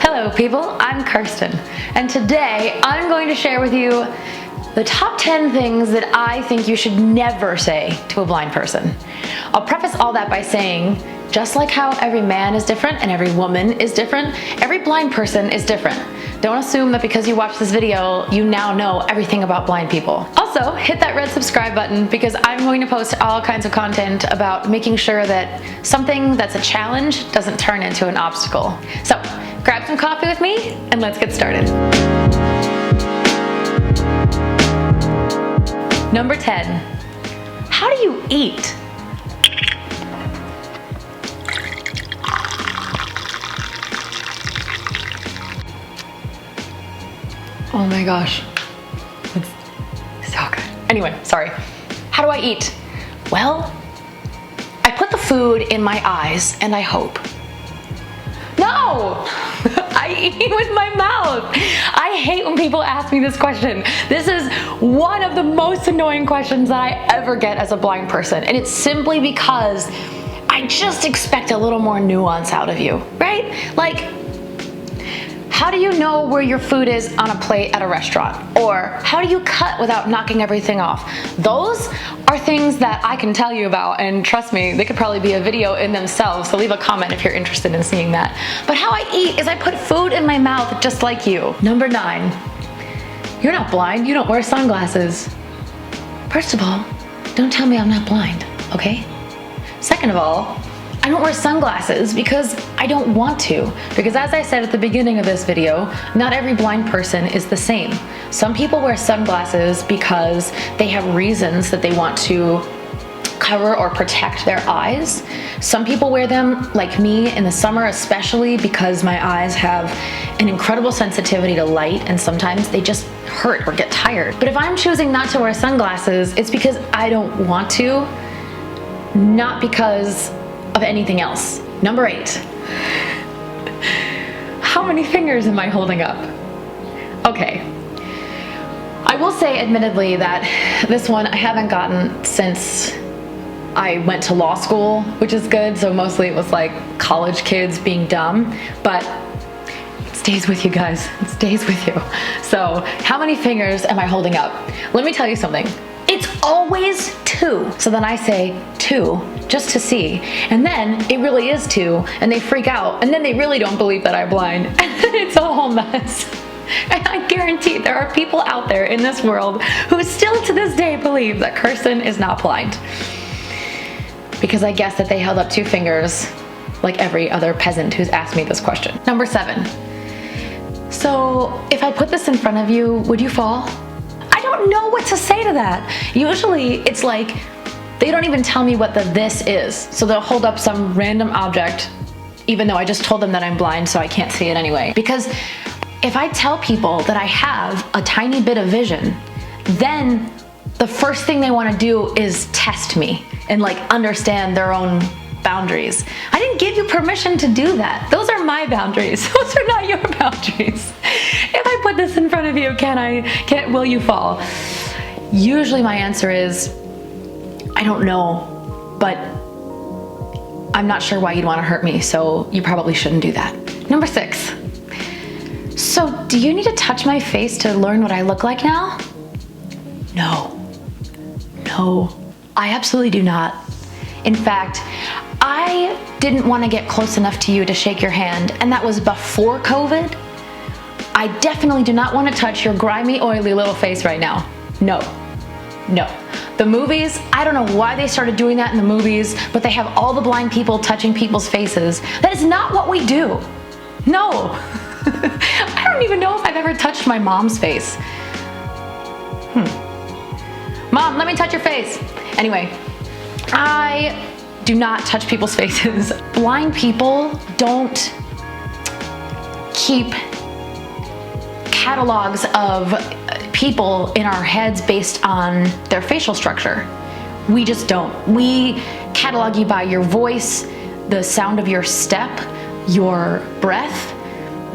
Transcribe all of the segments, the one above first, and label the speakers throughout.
Speaker 1: Hello people, I'm Kirsten, and today I'm going to share with you the top 10 things that I think you should never say to a blind person. I'll preface all that by saying, just like how every man is different and every woman is different, every blind person is different. Don't assume that because you watch this video, you now know everything about blind people. Also, hit that red subscribe button because I'm going to post all kinds of content about making sure that something that's a challenge doesn't turn into an obstacle. So, grab some coffee with me and let's get started. Number 10, how do you eat? Oh my gosh, it's so good. Anyway, sorry. How do I eat? Well, I put the food in my eyes and I hope. No! I eat with my mouth. I hate when people ask me this question. This is one of the most annoying questions that I ever get as a blind person. And it's simply because I just expect a little more nuance out of you, right? Like, how do you know where your food is on a plate at a restaurant? Or how do you cut without knocking everything off? Those are things that I can tell you about, and trust me, they could probably be a video in themselves, so leave a comment if you're interested in seeing that. But how I eat is I put food in my mouth just like you. Number 9, you're not blind, you don't wear sunglasses. First of all, don't tell me I'm not blind, okay? Second of all, I don't wear sunglasses because I don't want to. Because as I said at the beginning of this video, not every blind person is the same. Some people wear sunglasses because they have reasons that they want to cover or protect their eyes. Some people wear them, like me, in the summer especially because my eyes have an incredible sensitivity to light and sometimes they just hurt or get tired. But if I'm choosing not to wear sunglasses, it's because I don't want to, not because of anything else. Number 8. How many fingers am I holding up? Okay. I will say admittedly that this one I haven't gotten since I went to law school, which is good, so mostly it was like college kids being dumb, but it stays with you guys, it stays with you. So how many fingers am I holding up? Let me tell you something. It's always 2. So then I say 2 just to see. And then it really is 2 and they freak out. And then they really don't believe that I'm blind. And then it's a whole mess. And I guarantee there are people out there in this world who still to this day believe that Kirsten is not blind. Because I guess that they held up 2 fingers like every other peasant who's asked me this question. Number 7. So if I put this in front of you, would you fall? I don't know what to say to that. Usually it's like they don't even tell me what the this is. So they'll hold up some random object even though I just told them that I'm blind so I can't see it anyway. Because if I tell people that I have a tiny bit of vision, then the first thing they want to do is test me and like understand their own boundaries. I didn't give you permission to do that. Those are my boundaries. Those are not your boundaries. If I put this in front of you, will you fall? Usually my answer is, I don't know, but I'm not sure why you'd want to hurt me, so you probably shouldn't do that. Number 6. So do you need to touch my face to learn what I look like now? No, I absolutely do not. In fact, I didn't want to get close enough to you to shake your hand, and that was before COVID. I definitely do not want to touch your grimy, oily little face right now. No. The movies, I don't know why they started doing that in the movies, but they have all the blind people touching people's faces. That is not what we do. No. I don't even know if I've ever touched my mom's face. Mom, let me touch your face. Anyway, I do not touch people's faces. Blind people don't keep catalogs of people in our heads based on their facial structure. We just don't. We catalog you by your voice, the sound of your step, your breath,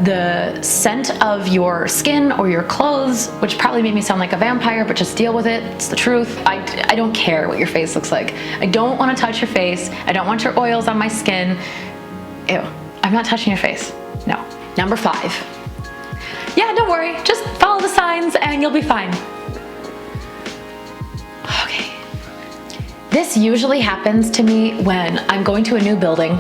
Speaker 1: the scent of your skin or your clothes, which probably made me sound like a vampire, but just deal with it. It's the truth. I don't care what your face looks like. I don't want to touch your face. I don't want your oils on my skin. Ew, I'm not touching your face. No. Number 5. Yeah, don't worry, just follow the signs and you'll be fine. Okay. This usually happens to me when I'm going to a new building.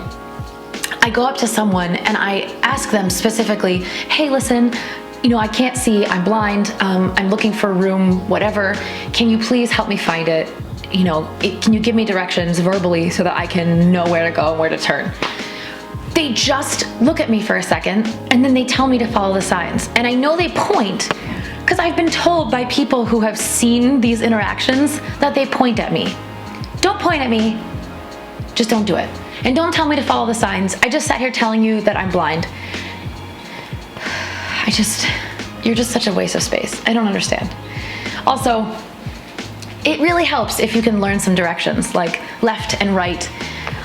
Speaker 1: I go up to someone and I ask them specifically, hey, listen, I can't see, I'm blind, I'm looking for a room, whatever. Can you please help me find it? Can you give me directions verbally so that I can know where to go and where to turn? They just look at me for a second and then they tell me to follow the signs. And I know they point because I've been told by people who have seen these interactions that they point at me. Don't point at me, just don't do it. And don't tell me to follow the signs. I just sat here telling you that I'm blind. You're just such a waste of space. I don't understand. Also, it really helps if you can learn some directions, like left and right.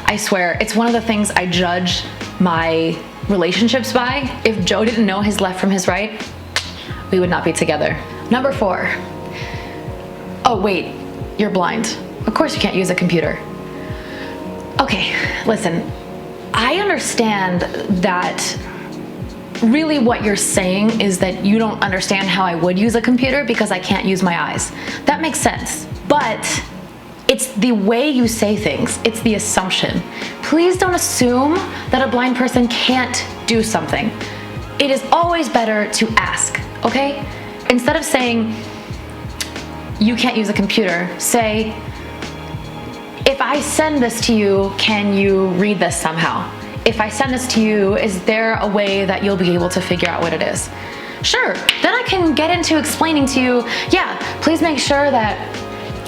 Speaker 1: I swear, it's one of the things I judge my relationships by. If Joe didn't know his left from his right, we would not be together. Number 4. Oh wait, you're blind. Of course you can't use a computer. Okay, listen, I understand that really what you're saying is that you don't understand how I would use a computer because I can't use my eyes. That makes sense, but it's the way you say things. It's the assumption. Please don't assume that a blind person can't do something. It is always better to ask, okay? Instead of saying, you can't use a computer, say, if I send this to you, can you read this somehow? If I send this to you, is there a way that you'll be able to figure out what it is? Sure, then I can get into explaining to you, yeah, please make sure that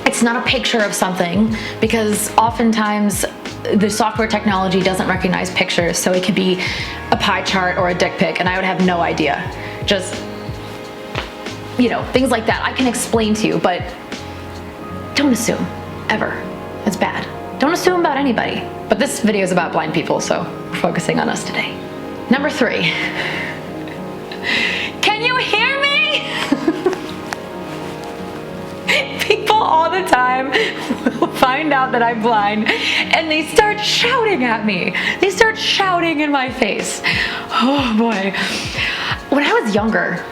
Speaker 1: it's not a picture of something, because oftentimes the software technology doesn't recognize pictures, so it could be a pie chart or a dick pic, and I would have no idea. Just, things like that I can explain to you, but don't assume, ever. It's bad. Don't assume about anybody. But this video is about blind people, so we're focusing on us today. Number 3. Can you hear me? People all the time will find out that I'm blind and they start shouting at me. They start shouting in my face. Oh boy. When I was younger,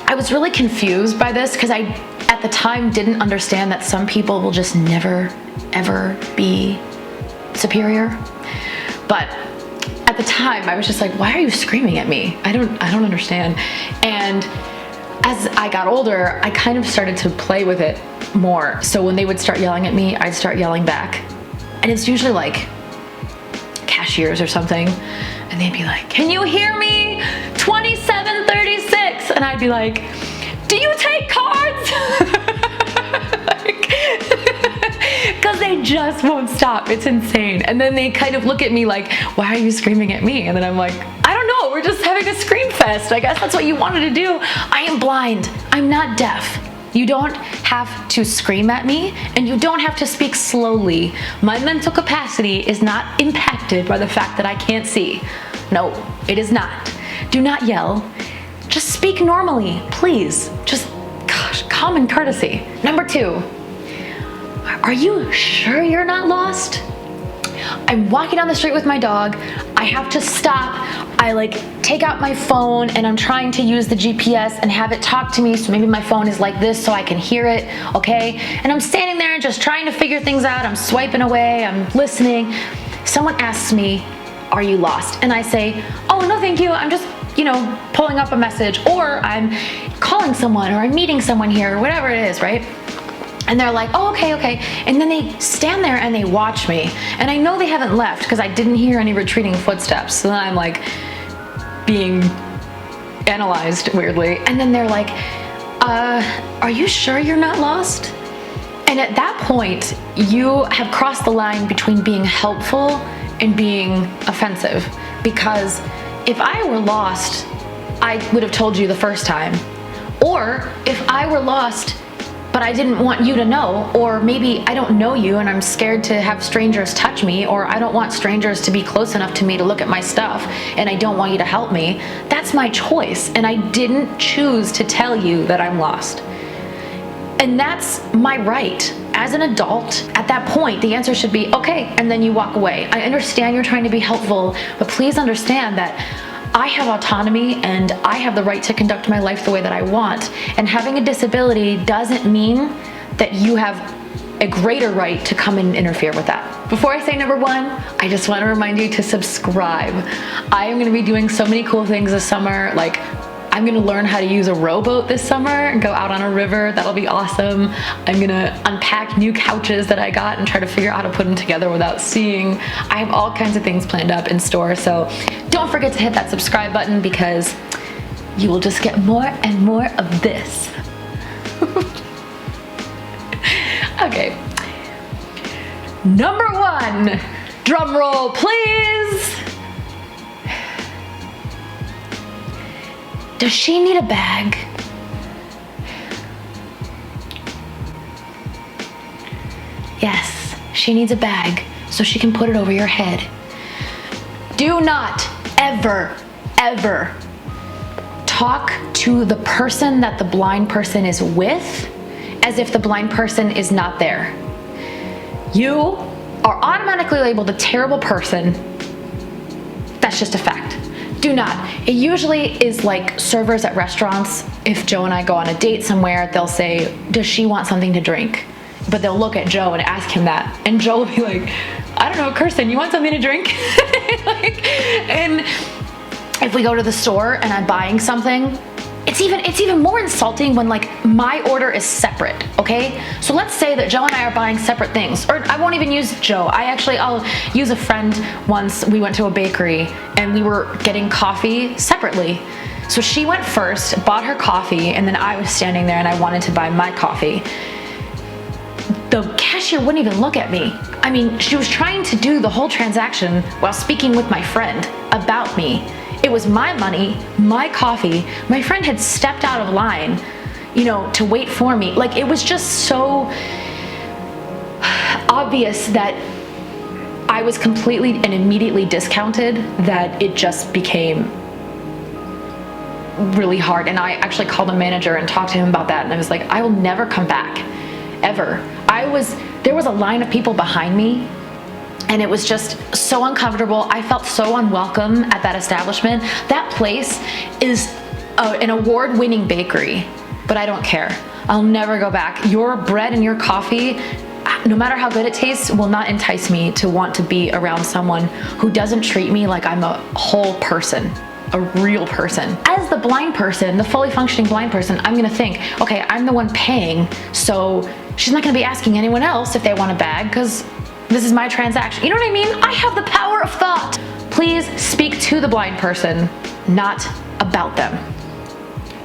Speaker 1: I was really confused by this because I, at the time, didn't understand that some people will just never, ever be superior. But at the time, I was just like, why are you screaming at me? I don't understand. And as I got older, I kind of started to play with it more. So when they would start yelling at me, I'd start yelling back. And it's usually like cashiers or something. And they'd be like, can you hear me? 2736. And I'd be like, do you take cards? Because they just won't stop. It's insane. And then they kind of look at me like, why are you screaming at me? And then I'm like, I don't know, we're just having a scream fest. I guess that's what you wanted to do. I am blind. I'm not deaf. You don't have to scream at me, and you don't have to speak slowly. My mental capacity is not impacted by the fact that I can't see. No, it is not. Do not yell. Just speak normally, please. Just, gosh, common courtesy. Number 2. Are you sure you're not lost? I'm walking down the street with my dog. I have to stop. I take out my phone and I'm trying to use the GPS and have it talk to me, so maybe my phone is like this so I can hear it, okay? And I'm standing there and just trying to figure things out. I'm swiping away, I'm listening. Someone asks me, are you lost? And I say, oh, no, thank you. I'm just, pulling up a message, or I'm calling someone, or I'm meeting someone here, or whatever it is, right? And they're like, oh, okay. And then they stand there and they watch me. And I know they haven't left because I didn't hear any retreating footsteps. So then I'm like being analyzed weirdly. And then they're like, are you sure you're not lost? And at that point, you have crossed the line between being helpful and being offensive. Because if I were lost, I would have told you the first time. Or if I were lost, but I didn't want you to know, or maybe I don't know you and I'm scared to have strangers touch me, or I don't want strangers to be close enough to me to look at my stuff, and I don't want you to help me, that's my choice, and I didn't choose to tell you that I'm lost. And that's my right. As an adult, at that point, the answer should be, okay, and then you walk away. I understand you're trying to be helpful, but please understand that I have autonomy and I have the right to conduct my life the way that I want. And having a disability doesn't mean that you have a greater right to come in and interfere with that. Before I say number one, I just want to remind you to subscribe. I am going to be doing so many cool things this summer. Like, I'm going to learn how to use a rowboat this summer and go out on a river. That'll be awesome. I'm going to unpack new couches that I got and try to figure out how to put them together without seeing. I have all kinds of things planned up in store, so don't forget to hit that subscribe button because you will just get more and more of this. Okay. Number one, drum roll please. Does she need a bag? Yes, she needs a bag so she can put it over your head. Do not ever, ever talk to the person that the blind person is with as if the blind person is not there. You are automatically labeled a terrible person. That's just a fact. Do not. It usually is like servers at restaurants. If Joe and I go on a date somewhere, they'll say, does she want something to drink? But they'll look at Joe and ask him that. And Joe will be like, I don't know, Kirsten, you want something to drink? And if we go to the store and I'm buying something, it's even more insulting when like my order is separate, okay? So let's say that Joe and I are buying separate things, or I won't even use Joe. I'll use a friend. Once we went to a bakery and we were getting coffee separately. So she went first, bought her coffee, and then I was standing there and I wanted to buy my coffee. The cashier wouldn't even look at me. I mean, she was trying to do the whole transaction while speaking with my friend about me. It was my money, my coffee. My friend had stepped out of line, to wait for me. Like, it was just so obvious that I was completely and immediately discounted that it just became really hard. And I actually called a manager and talked to him about that. And I was like, I will never come back, ever. There was a line of people behind me. And it was just so uncomfortable. I felt so unwelcome at that establishment. That place is an award-winning bakery, but I don't care. I'll never go back. Your bread and your coffee, no matter how good it tastes, will not entice me to want to be around someone who doesn't treat me like I'm a whole person, a real person. As the blind person, the fully functioning blind person, I'm gonna think, okay, I'm the one paying, so she's not gonna be asking anyone else if they want a bag, because this is my transaction. You know what I mean? I have the power of thought. Please speak to the blind person, not about them.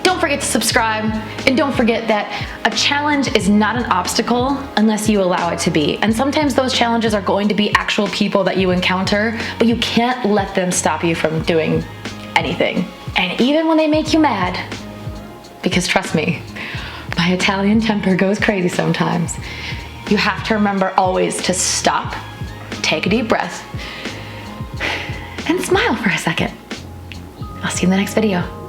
Speaker 1: Don't forget to subscribe, and don't forget that a challenge is not an obstacle unless you allow it to be. And sometimes those challenges are going to be actual people that you encounter, but you can't let them stop you from doing anything. And even when they make you mad, because trust me, my Italian temper goes crazy sometimes, you have to remember always to stop, take a deep breath, and smile for a second. I'll see you in the next video.